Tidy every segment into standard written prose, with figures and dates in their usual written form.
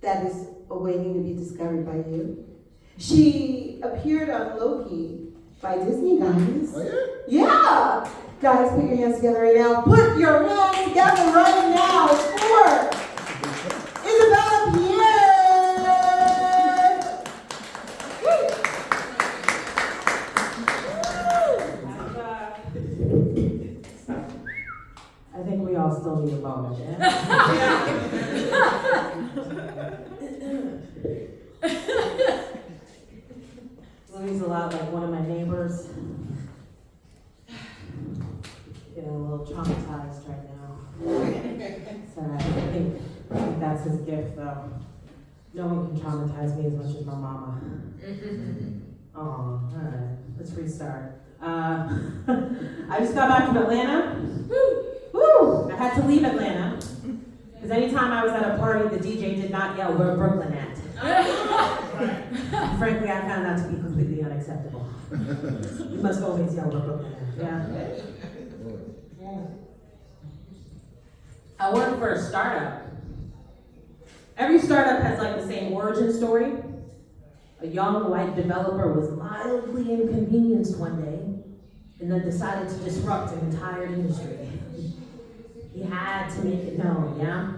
that is awaiting to be discovered by you. She appeared on Loki by Disney, guys. Oh, Yeah! Guys, put your hands together right now. Put your hands together right now for Isabelle and Pierre! I think we all still need a moment, yeah? Louie's a lot like one of my neighbors. Getting a little traumatized right now. So I think that's his gift, though. No one can traumatize me as much as my mama. Oh, all right, let's restart. I just got back from Atlanta. Woo! I had to leave Atlanta because anytime I was at a party, the DJ did not yell, "Where Brooklyn at?" Frankly, I found that to be completely unacceptable. You must always yell, "Where Brooklyn at?" Yeah. I work for a startup. Every startup has like the same origin story. A young white developer was mildly inconvenienced one day and then decided to disrupt an entire industry. He had to make it known, yeah?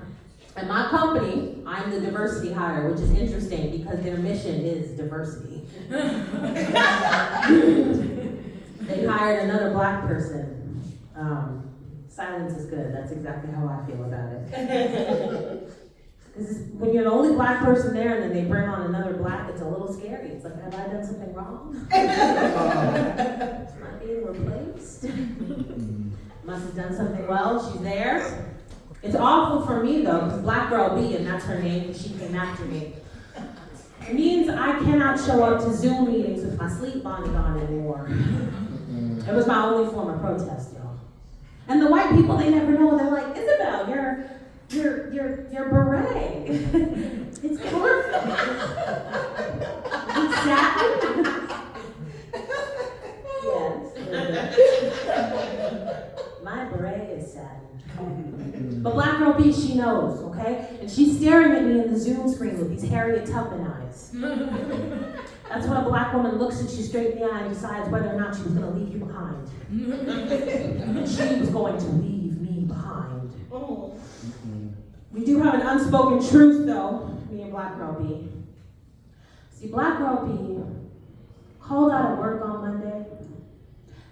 At my company, I'm the diversity hire, which is interesting because their mission is diversity. They hired another black person. Silence is good, that's exactly how I feel about it. Because when you're the only black person there and then they bring on another black, it's a little scary. It's like, have I done something wrong? Am I being replaced? Must have done something well, she's there. It's awful for me though, because Black Girl B, and that's her name, she came after me. It means I cannot show up to Zoom meetings with my sleep bonnet on anymore. It was my only form of protest, y'all. And the white people, they never know, they're like, Isabelle, your beret. It's colorful. It's satin. Yes. My beret is satin. But Black Girl B, she knows, okay? And she's staring at me in the Zoom screen with these Harriet Tubman eyes. That's when a black woman looks at you straight in the eye and decides whether or not she was going to leave you behind. And she was going to leave me behind. We do have an unspoken truth, though, me and Black Girl B. See, Black Girl B called out of work on Monday,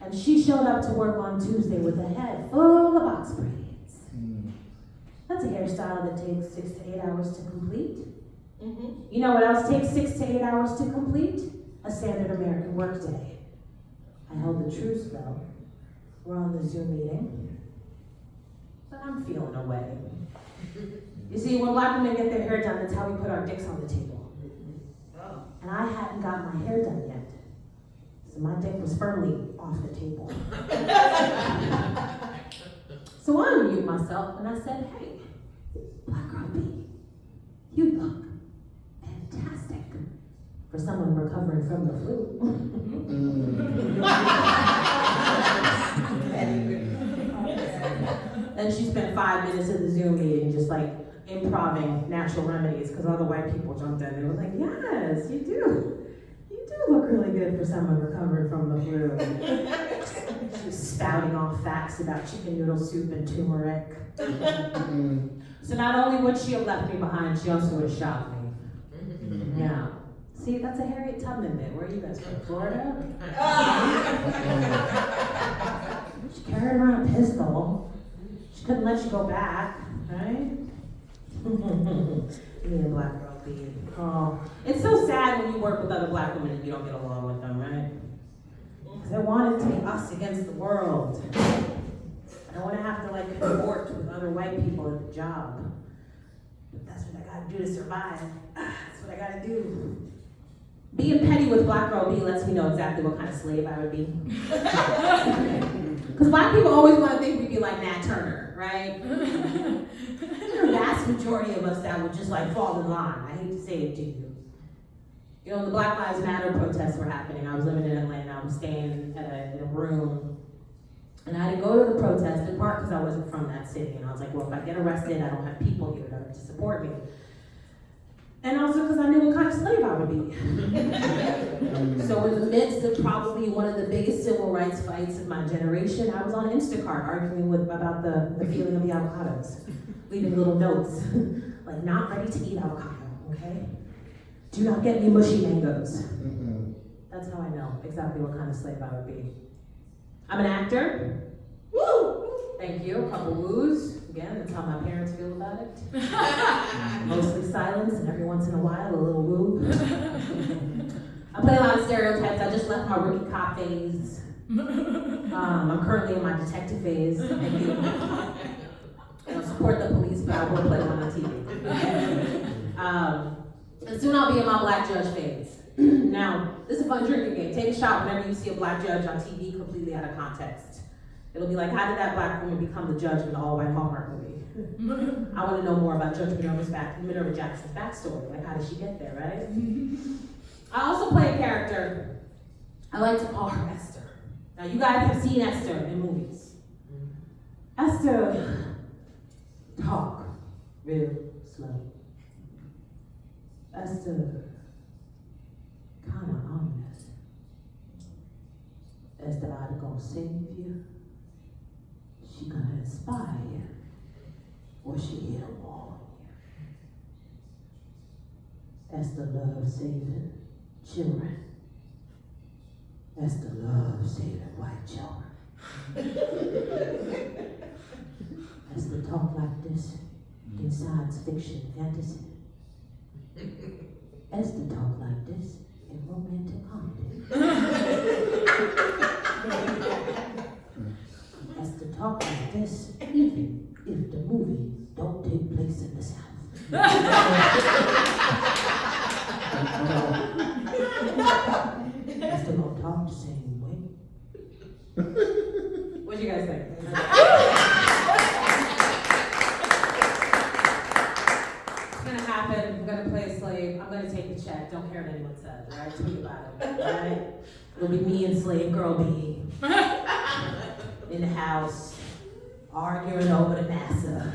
and she showed up to work on Tuesday with a head full of box braids. That's a hairstyle that takes 6 to 8 hours to complete. You know what else takes 6 to 8 hours to complete? A standard American workday. I held the truce, though. We're on the Zoom meeting, but I'm feeling away. You see, when black women get their hair done, that's how we put our dicks on the table. And I hadn't got my hair done yet, so my dick was firmly off the table. So I unmuted myself and I said, hey, Black Girl B, you look fantastic for someone recovering from the flu. Then she spent 5 minutes in the Zoom meeting just like improving natural remedies because all the white people jumped in. They were like, yes, you do. You do look really good for someone recovering from the flu. She was spouting off facts about chicken noodle soup and turmeric. So not only would she have left me behind, she also would have shot me. Yeah. See, that's a Harriet Tubman bit. Where are you guys from? Florida? She carried around a pistol. She couldn't let you go back, right? Me and Black Girl B. Oh, it's so sad when you work with other black women and you don't get along with them, right? Because I want it to be us against the world. I don't want to have to like comport with other white people at the job. But that's what I gotta do to survive. That's what I gotta do. Being petty with Black Girl B lets me know exactly what kind of slave I would be. Because black people always want to think we'd be like Nat Turner, right? There's a vast majority of us that would just like fall in line. I hate to say it to you. You know, when the Black Lives Matter protests were happening, I was living in Atlanta, I was staying in a room, and I had to go to the protest, in part because I wasn't from that city, and I was like, well, if I get arrested, I don't have people here to support me. And also because I knew what kind of slave I would be. So in the midst of probably one of the biggest civil rights fights of my generation, I was on Instacart arguing about the feeling of the avocados, leaving little notes, like not ready to eat avocado, okay? Do not get me mushy mangoes. That's how I know exactly what kind of slave I would be. I'm an actor. Woo! Thank you. A couple woos. Again, that's how my parents feel about it. Mostly silence, and every once in a while, a little woo. I play a lot of stereotypes. I just left my rookie cop phase. I'm currently in my detective phase. Thank you. I don't support the police, but I will play them on TV. And soon I'll be in my black judge phase. Now, this is a fun drinking game. Take a shot whenever you see a black judge on TV completely out of context. It'll be like, how did that black woman become the judge of an all-white Hallmark movie? I want to know more about Judge Minerva Jackson's backstory. Like, how did she get there, right? I also play a character I like to call her Esther. Now, you guys have seen Esther in movies. Esther talk real slow. Esther kind of ominous. Esther either gonna save you, she gonna inspire you, or she here to warn you. Esther loves saving children. Esther loves saving white children. Esther talk like this in science fiction fantasy. Esther talk like this in romantic comedy. Esther talk like this even if the movie don't take place in the South. Esther gonna talk the same way. What do you guys think? It's gonna happen. I'm gonna play a slave. I'm gonna take the check. Don't care what anyone says. All right, tweet about it. All right. It'll be me and slave girl B in the house arguing over the massa.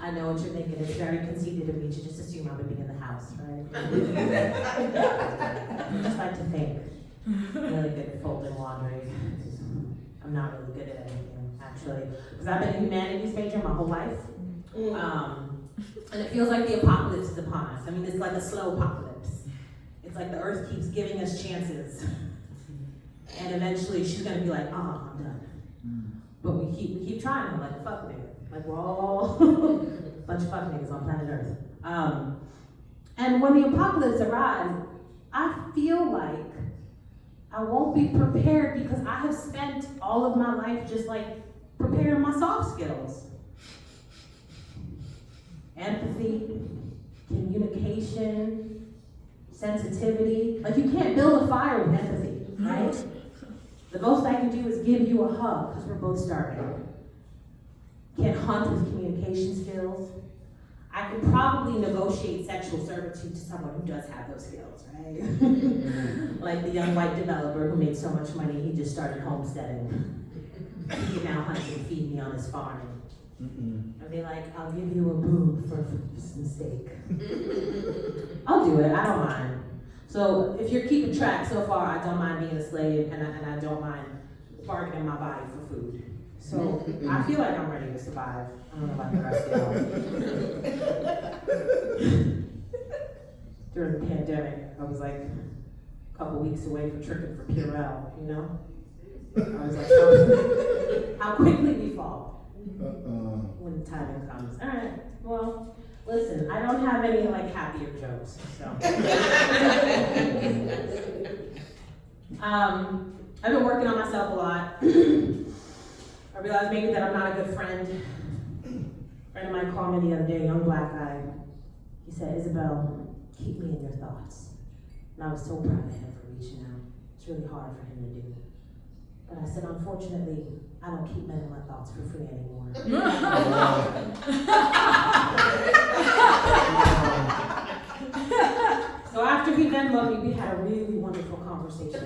I know what you're thinking. It's very conceited of me to just assume I would be in the house, right? I just like to think. I'm really good at folding laundry. I'm not really good at anything, actually, because I've been a humanities major my whole life. And it feels like the apocalypse is upon us. I mean, it's like a slow apocalypse. It's like the earth keeps giving us chances. And eventually she's gonna be like, oh, I'm done. But we keep trying, I'm like, fuck nigga. Like we're all a bunch of fuck niggas on planet Earth. And when the apocalypse arrives, I feel like I won't be prepared because I have spent all of my life just like preparing my soft skills. Empathy, communication, sensitivity. Like you can't build a fire with empathy, right? The most I can do is give you a hug because we're both starving. Can't hunt with communication skills. I could probably negotiate sexual servitude to someone who does have those skills, right? Like the young white developer who made so much money he just started homesteading. He can now hunt and feed me on his farm. I'd be like, I'll give you a boob for some steak. I'll do it, I don't mind. So if you're keeping track so far, I don't mind being a slave and I don't mind bargaining my body for food. So I feel like I'm ready to survive. I don't know about the rest of y'all. During the pandemic, I was like a couple weeks away from tricking for Pierre, you know? I was like, how quickly we fall when the timing comes. All right, well, listen, I don't have any like happier jokes, so. I've been working on myself a lot. I realized maybe that I'm not a good friend. A friend of mine called me the other day, young black guy. He said, Isabelle, keep me in your thoughts. And I was so proud of him for reaching out. It's really hard for him to do. But I said, unfortunately, I don't keep men in my thoughts for free anymore. So after he Venmo'd me, we had a really wonderful conversation.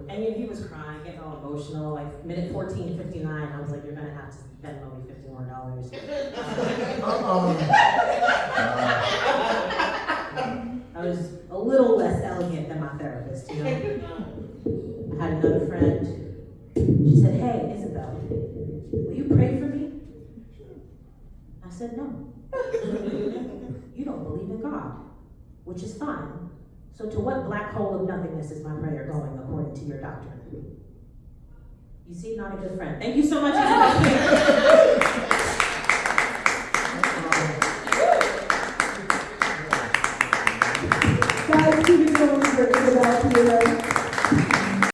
And he was crying, getting all emotional. Like minute 14:59, I was like, you're gonna have to Venmo me $50 more. my therapist, you know. I had another friend. She said, hey, Isabelle, will you pray for me? I said, no. You don't believe in God, which is fine. So to what black hole of nothingness is my prayer going according to your doctrine? You see, not a good friend. Thank you so much, Isabelle.